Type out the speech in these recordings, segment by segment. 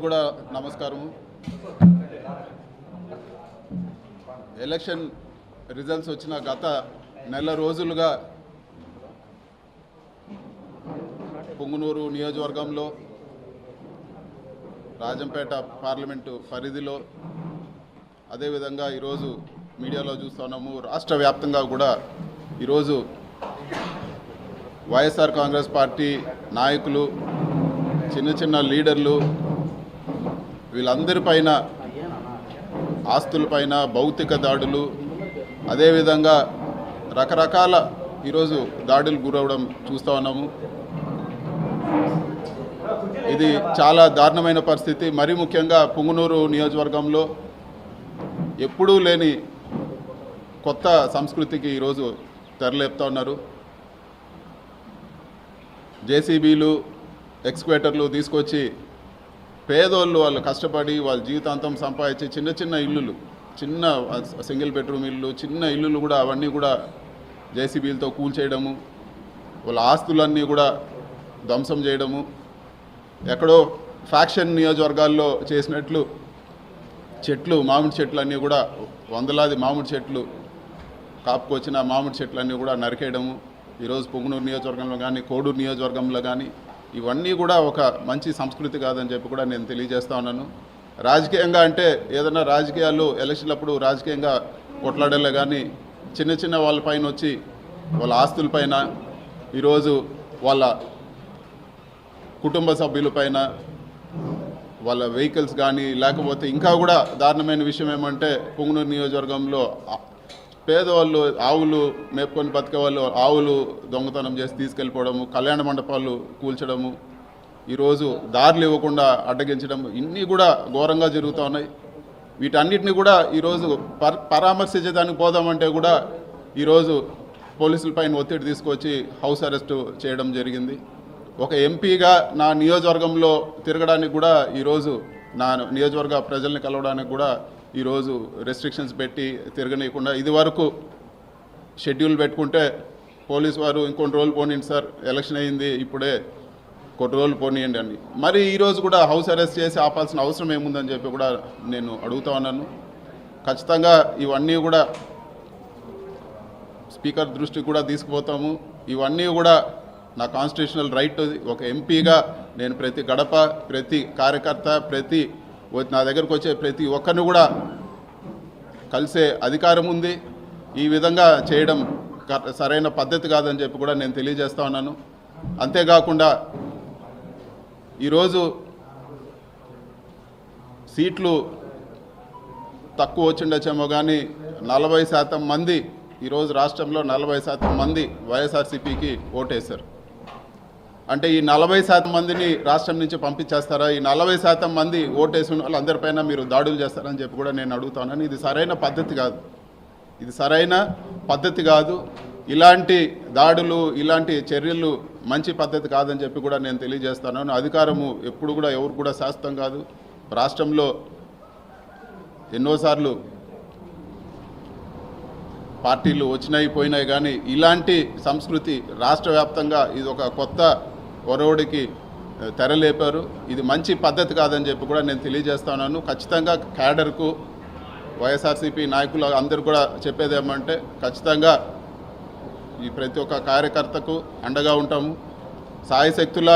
కూడా నమస్కారం. Election results వచ్చిన గత నెల రోజులుగా పుంగనూరు నియోజకవర్గంలో రాజంపేట పార్లమెంటు పరిధిలో అదేవిధంగా ఈరోజు మీడియాలో చూస్తున్నాము. రాష్ట్ర వ్యాప్తంగా కూడా ఈరోజు వైఎస్ఆర్ కాంగ్రెస్ పార్టీ నాయకులు, చిన్న చిన్న లీడర్లు, వీళ్ళందరిపైన ఆస్తులపైన భౌతిక దాడులు, అదేవిధంగా రకరకాల ఈరోజు దాడులు గురవడం చూస్తూ ఉన్నాము. ఇది చాలా దారుణమైన పరిస్థితి. మరీ ముఖ్యంగా పుంగనూరు నియోజకవర్గంలో ఎప్పుడూ లేని కొత్త సంస్కృతికి ఈరోజు తెరలేపుతా ఉన్నారు. జేసీబీలు, ఎక్స్క్వేటర్లు తీసుకొచ్చి పేదోళ్ళు వాళ్ళు కష్టపడి వాళ్ళ జీవితాంతం సంపాదించి చిన్న చిన్న ఇల్లులు, చిన్న సింగిల్ బెడ్రూమ్ ఇల్లు, చిన్న ఇల్లులు కూడా అవన్నీ కూడా జేసీబీలతో కూల్చేయడము, వాళ్ళ ఆస్తులన్నీ కూడా ధ్వంసం చేయడము, ఎక్కడో ఫ్యాక్షన్ నియోజకవర్గాల్లో చేసినట్లు చెట్లు, మామిడి చెట్లు అన్నీ కూడా వందలాది మామిడి చెట్లు కాపుకొచ్చిన మామిడి చెట్లన్నీ కూడా నరికేయడము ఈరోజు పుంగనూరు నియోజకవర్గంలో కానీ కోడూరు నియోజకవర్గంలో కానీ ఇవన్నీ కూడా ఒక మంచి సంస్కృతి కాదని చెప్పి కూడా నేను తెలియజేస్తా ఉన్నాను. రాజకీయంగా అంటే ఏదైనా రాజకీయాలు ఎలక్షన్లప్పుడు రాజకీయంగా కొట్లాడలే కానీ చిన్న చిన్న వాళ్ళపైన వచ్చి వాళ్ళ ఆస్తులపైన, ఈరోజు వాళ్ళ కుటుంబ సభ్యులపైన, వాళ్ళ వెహికల్స్ కానీ, లేకపోతే ఇంకా కూడా దారుణమైన విషయం ఏమంటే పుంగనూరు నియోజకవర్గంలో పేదవాళ్ళు ఆవులు మేపుకొని బతికే వాళ్ళు ఆవులు దొంగతనం చేసి తీసుకెళ్ళిపోవడము, కళ్యాణ మండపాలు కూల్చడము, ఈరోజు దారులు ఇవ్వకుండా అడ్డగించడం, ఇన్ని కూడా ఘోరంగా జరుగుతూ ఉన్నాయి. వీటన్నిటిని కూడా ఈరోజు పరామర్శించడానికి పోదామంటే కూడా ఈరోజు పోలీసులపైన ఒత్తిడి తీసుకొచ్చి హౌస్ అరెస్టు చేయడం జరిగింది. ఒక ఎంపీగా నా నియోజకవర్గంలో తిరగడానికి కూడా ఈరోజు నా నియోజకవర్గ ప్రజల్ని కలవడానికి కూడా ఈరోజు రెస్ట్రిక్షన్స్ పెట్టి తిరగనీయకుండా, ఇది వరకు షెడ్యూల్ పెట్టుకుంటే పోలీసు వారు ఇంకొన్ని రోజులు పోనీయండి సార్, ఎలక్షన్ అయింది ఇప్పుడే కొన్ని రోజులు పోనీయండి అని, మరి ఈరోజు కూడా హౌస్ అరెస్ట్ చేసి ఆపాల్సిన అవసరం ఏముందని చెప్పి కూడా నేను అడుగుతా ఉన్నాను. ఖచ్చితంగా ఇవన్నీ కూడా స్పీకర్ దృష్టికి కూడా తీసుకుపోతాము. ఇవన్నీ కూడా నా కాన్స్టిట్యూషనల్ రైట్. ఒక ఎంపీగా నేను ప్రతి గడప, ప్రతి కార్యకర్త, నా దగ్గరకు వచ్చే ప్రతి ఒక్కరిని కూడా కలిసే అధికారం ఉంది. ఈ విధంగా చేయడం సరైన పద్ధతి కాదని చెప్పి కూడా నేను తెలియజేస్తా ఉన్నాను. అంతేకాకుండా ఈరోజు సీట్లు తక్కువ వచ్చిండొచ్చేమో కానీ 40% మంది ఈరోజు రాష్ట్రంలో 40% మంది వైఎస్ఆర్సీపీకి ఓటేశారు. అంటే ఈ 40% మందిని రాష్ట్రం నుంచి పంపించేస్తారా? ఈ 40% మంది ఓటేసిన వాళ్ళందరిపైన మీరు దాడులు చేస్తారని చెప్పి కూడా నేను అడుగుతాను. ఇది సరైన పద్ధతి కాదు, ఇది సరైన పద్ధతి కాదు. ఇలాంటి దాడులు, ఇలాంటి చర్యలు మంచి పద్ధతి కాదని చెప్పి కూడా నేను తెలియజేస్తాను. అధికారము ఎప్పుడు కూడా ఎవరు కూడా శాశ్వతం కాదు. రాష్ట్రంలో ఎన్నోసార్లు పార్టీలు వచ్చినాయి పోయినాయి కానీ ఇలాంటి సంస్కృతి రాష్ట్ర వ్యాప్తంగా ఇది ఒక కొత్త ఒరవడికి తెరలేపారు. ఇది మంచి పద్ధతి కాదని చెప్పి కూడా నేను తెలియజేస్తున్నాను. ఖచ్చితంగా క్యాడర్కు, వైఎస్ఆర్సీపీ నాయకులు అందరూ కూడా చెప్పేది ఏమంటే ఖచ్చితంగా ఈ ప్రతి ఒక్క కార్యకర్తకు అండగా ఉంటాము. సాయశక్తుల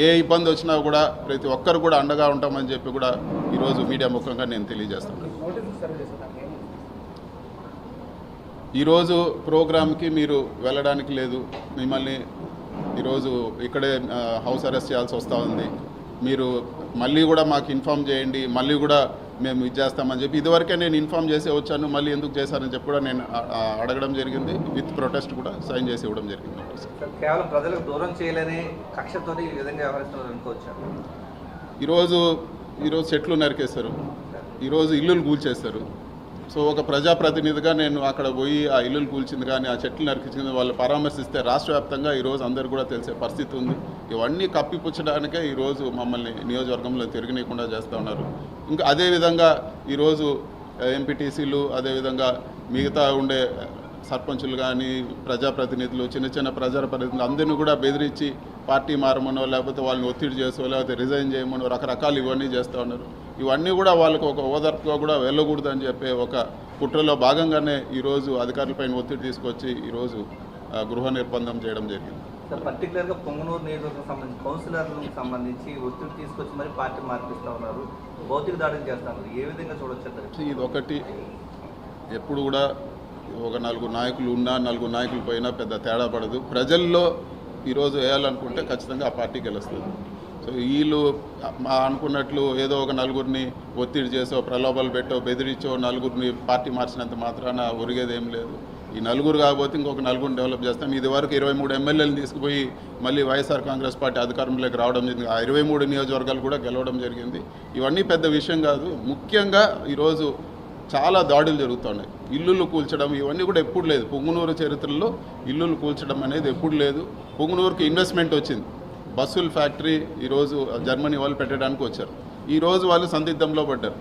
ఏ ఇబ్బంది వచ్చినా కూడా ప్రతి ఒక్కరు కూడా అండగా ఉంటామని చెప్పి కూడా ఈరోజు మీడియా ముఖంగా నేను తెలియజేస్తున్నాను. ఈరోజు ప్రోగ్రామ్కి మీరు వెళ్ళడానికి లేదు, మిమ్మల్ని ఈరోజు ఇక్కడే హౌస్ అరెస్ట్ చేయాల్సి వస్తూ ఉంది. మీరు మళ్ళీ కూడా మాకు ఇన్ఫామ్ చేయండి, మళ్ళీ కూడా మేము ఇది చేస్తామని చెప్పి ఇదివరకే నేను ఇన్ఫామ్ చేసి వచ్చాను, మళ్ళీ ఎందుకు చేశారని చెప్పి కూడా నేను అడగడం జరిగింది. విత్ ప్రొటెస్ట్ కూడా సైన్ చేసి ఇవ్వడం జరిగింది. కేవలం ప్రజలకు దూరం చేయలేని కక్షతో ఈ విధంగా వ్యవహరిస్తున్నారు అనుకోవచ్చు. ఈరోజు చెట్లు నరికేస్తారు, ఈరోజు ఇల్లులు కూల్చేస్తారు. సో ఒక ప్రజాప్రతినిధిగా నేను అక్కడ పోయి ఆ ఇల్లులు కూల్చింది కానీ ఆ చెట్లు నరికించింది వాళ్ళు పరామర్శిస్తే రాష్ట్ర వ్యాప్తంగా ఈరోజు అందరూ కూడా తెలిసే పరిస్థితి ఉంది. ఇవన్నీ కప్పిపుచ్చడానికే ఈరోజు మమ్మల్ని నియోజకవర్గంలో తిరగనీయకుండా చేస్తూ ఉన్నారు. ఇంకా అదేవిధంగా ఈరోజు ఎంపీటీసీలు, అదేవిధంగా మిగతా ఉండే సర్పంచులు కానీ ప్రజాప్రతినిధులు చిన్న చిన్న ప్రజాప్రతినిధులు అందరినీ కూడా బెదిరించి పార్టీ మారమనో లేకపోతే వాళ్ళని ఒత్తిడి చేసో లేకపోతే రిజైన్ చేయమనో రకరకాలు ఇవన్నీ చేస్తూ ఉన్నారు. ఇవన్నీ కూడా వాళ్ళకు ఒక ఓదార్పుగా కూడా వెళ్ళకూడదని చెప్పే ఒక కుట్రలో భాగంగానే ఈరోజు అధికారులపైన ఒత్తిడి తీసుకొచ్చి ఈరోజు గృహ నిర్బంధం చేయడం జరిగింది. సార్ పర్టికులర్గా పొంగనూరు నియోజకవర్గం సంబంధించి కౌన్సిలర్లకు సంబంధించి ఒత్తిడి తీసుకొచ్చి మరి పార్టీ మార్పిస్తూ ఉన్నారు, భౌతిక దాడులు చేస్తున్నారు. ఏ విధంగా చూడొచ్చు? ఇది ఒకటి ఎప్పుడు కూడా ఒక నలుగురు నాయకులు ఉన్నా నలుగురు నాయకులు పోయినా పెద్ద తేడా పడదు. ప్రజల్లో ఈరోజు వేయాలనుకుంటే ఖచ్చితంగా ఆ పార్టీకి గెలుస్తుంది. సో వీళ్ళు అనుకున్నట్లు ఏదో ఒక నలుగురిని ఒత్తిడి చేసో ప్రలోభాలు పెట్టో బెదిరించో నలుగురిని పార్టీ మార్చినంత మాత్రాన ఒరిగేది ఏం లేదు. ఈ నలుగురు కాకపోతే ఇంకొక నలుగురిని డెవలప్ చేస్తాం. ఇది వరకు 23 ఎమ్మెల్యేలు తీసుకుపోయి మళ్ళీ వైఎస్ఆర్ కాంగ్రెస్ పార్టీ అధికారంలోకి రావడం జరిగింది. ఆ 23 నియోజకవర్గాలు కూడా గెలవడం జరిగింది. ఇవన్నీ పెద్ద విషయం కాదు. ముఖ్యంగా ఈరోజు చాలా దాడులు జరుగుతున్నాయి. ఇల్లులు కూల్చడం ఇవన్నీ కూడా ఎప్పుడు లేదు. పొంగునూరు చరిత్రలో ఇల్లులు కూల్చడం అనేది ఎప్పుడు లేదు. పొంగునూరుకి ఇన్వెస్ట్మెంట్ వచ్చింది. బస్సుల ఫ్యాక్టరీ ఈరోజు జర్మనీ వాళ్ళు పెట్టడానికి వచ్చారు. ఈరోజు వాళ్ళు సందిగ్ధంలో పడ్డారు.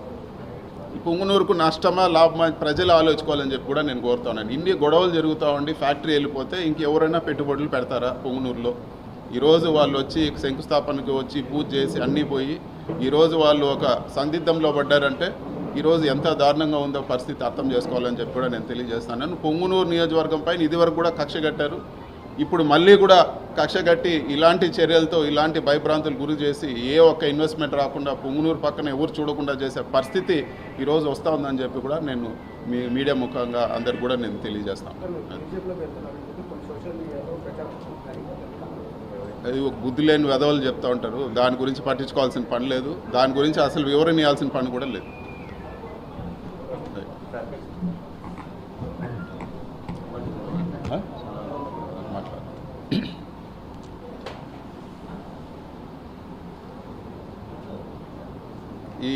పొంగునూరుకు నష్టమా లాభమా ప్రజలు ఆలోచించుకోవాలని చెప్పి కూడా నేను కోరుతున్నాను. ఇన్ని గొడవలు జరుగుతూ ఉండి ఫ్యాక్టరీ వెళ్ళిపోతే ఇంకెవరైనా పెట్టుబడులు పెడతారా పొంగునూరులో? ఈరోజు వాళ్ళు వచ్చి శంకుస్థాపనకి వచ్చి పూజ చేసి అన్నీ పోయి ఈరోజు వాళ్ళు ఒక సందిగ్ధంలో పడ్డారంటే ఈరోజు ఎంత దారుణంగా ఉందో పరిస్థితి అర్థం చేసుకోవాలని చెప్పి కూడా నేను తెలియజేస్తాను. పొంగునూరు నియోజకవర్గం పైన ఇదివరకు కూడా కక్ష కట్టారు. ఇప్పుడు మళ్ళీ కూడా కక్ష కట్టి ఇలాంటి చర్యలతో ఇలాంటి భయభ్రాంతులు గురి చేసి ఏ ఒక్క ఇన్వెస్ట్మెంట్ రాకుండా పొంగునూరు పక్కన ఎవరు చూడకుండా చేసే పరిస్థితి ఈరోజు వస్తూ ఉందని చెప్పి కూడా నేను మీడియా ముఖంగా అందరికి కూడా నేను తెలియజేస్తాను. అది బుద్ధి లేని వెధవలు చెప్తూ ఉంటారు. దాని గురించి పట్టించుకోవాల్సిన పని లేదు. దాని గురించి అసలు వివరణ ఇవ్వాల్సిన పని కూడా లేదు. ఈ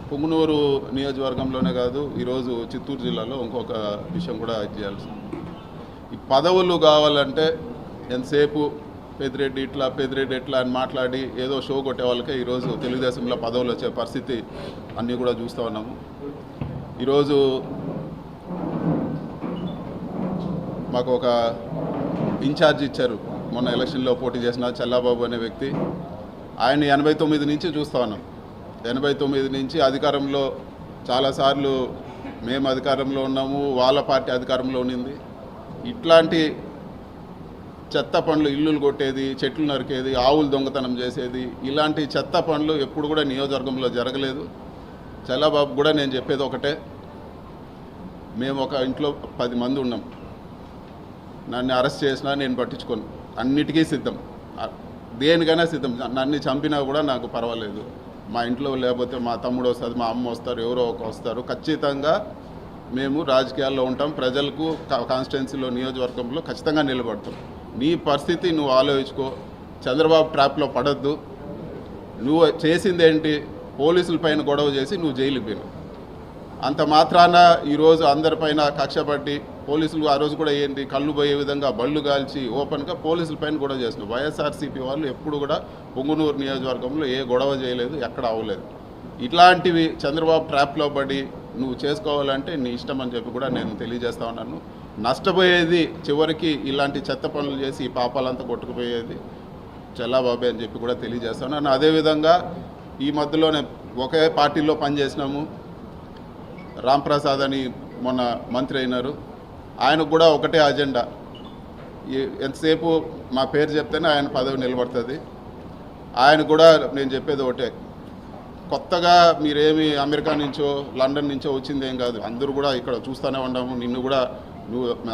పొంగునూరు నియోజకవర్గంలోనే కాదు, ఈరోజు చిత్తూరు జిల్లాలో ఇంకొక విషయం కూడా చేయాల్సి ఈ పదవులు కావాలంటే ఎంతసేపు పెద్దిరెడ్డి ఇట్లా అని మాట్లాడి ఏదో షో కొట్టే వాళ్ళకే ఈరోజు తెలుగుదేశంలో పదవులు వచ్చే పరిస్థితి అన్నీ కూడా చూస్తూ ఉన్నాము. ఈరోజు మాకు ఒక ఇన్ఛార్జ్ ఇచ్చారు. మొన్న ఎలక్షన్లో పోటీ చేసిన చల్లాబాబు అనే వ్యక్తి. ఆయన 89 నుంచి చూస్తూ ఉన్నాం. 89 నుంచి అధికారంలో చాలాసార్లు మేము అధికారంలో ఉన్నాము, వాళ్ళ పార్టీ అధికారంలో ఉన్నింది. ఇట్లాంటి చెత్త పనులు, ఇల్లులు కొట్టేది, చెట్లు నరికేది, ఆవులు దొంగతనం చేసేది, ఇలాంటి చెత్త పనులు ఎప్పుడు కూడా నియోజకవర్గంలో జరగలేదు. చల్లాబాబు కూడా నేను చెప్పేది ఒకటే, మేము ఒక ఇంట్లో 10 మంది ఉన్నాం. నన్ను అరెస్ట్ చేసినా నేను పట్టించుకోను, అన్నిటికీ సిద్ధం, దేనికైనా సిద్ధం. నన్ను చంపినా కూడా నాకు పర్వాలేదు. మా ఇంట్లో లేకపోతే మా తమ్ముడు వస్తుంది, మా అమ్మ వస్తారు, ఎవరో ఒక వస్తారు. ఖచ్చితంగా మేము రాజకీయాల్లో ఉంటాం. ప్రజలకు కాన్స్టిట్యున్సీలో నియోజకవర్గంలో ఖచ్చితంగా నిలబడతాం. నీ పరిస్థితి నువ్వు ఆలోచించుకో. చంద్రబాబు ట్రాప్లో పడద్దు. నువ్వు చేసింది ఏంటి? పోలీసుల పైన గొడవ చేసి నువ్వు జైలుకి పోయినావు. అంత మాత్రాన ఈరోజు అందరిపైన కక్ష పట్టి పోలీసులు ఆ రోజు కూడా ఏంటి కళ్ళు పోయే విధంగా బళ్ళు కాల్చి ఓపెన్గా పోలీసుల పైన గొడవ చేసినావు. వైఎస్ఆర్సీపీ వాళ్ళు ఎప్పుడు కూడా పొంగునూరు నియోజకవర్గంలో ఏ గొడవ చేయలేదు, ఎక్కడ అవ్వలేదు. ఇట్లాంటివి చంద్రబాబు ట్రాప్లో పడి నువ్వు చేసుకోవాలంటే నీ ఇష్టం అని చెప్పి కూడా నేను తెలియజేస్తా ఉన్నాను. నష్టపోయేది చివరికి ఇలాంటి చెత్త పనులు చేసి ఈ పాపాలంతా కొట్టుకుపోయేది చల్లాబాబే అని చెప్పి కూడా తెలియజేస్తాను. అదేవిధంగా ఈ మధ్యలోనే ఒకే పార్టీలో పనిచేసినాము. రాంప్రసాద్ అని మొన్న మంత్రి అయినారు. ఆయనకు కూడా ఒకటే అజెండా, ఎంతసేపు మా పేరు చెప్తేనే ఆయన పదవి నిలబడుతుంది. ఆయన కూడా నేను చెప్పేది ఒకటే, కొత్తగా మీరేమి అమెరికా నుంచో లండన్ నుంచో వచ్చిందేం కాదు. అందరూ కూడా ఇక్కడ చూస్తూనే ఉన్నాము. నిన్ను కూడా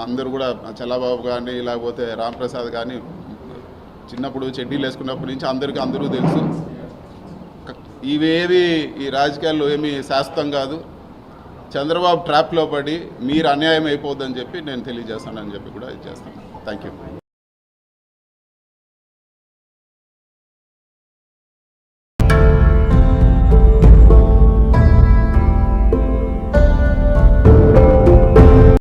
అందరూ కూడా చల్లాబాబు కానీ లేకపోతే రాంప్రసాద్ కానీ చిన్నప్పుడు చెడ్డీలు వేసుకున్నప్పటి నుంచి అందరూ తెలుసు. ఇవేవి ఈ రాజకీయాల్లో ఏమీ శాశ్వతం కాదు. చంద్రబాబు ట్రాప్లో పడి మీరు అన్యాయం అయిపోద్దని చెప్పి నేను తెలియజేస్తానని చెప్పి కూడా ఇది చేస్తాను. Thank you.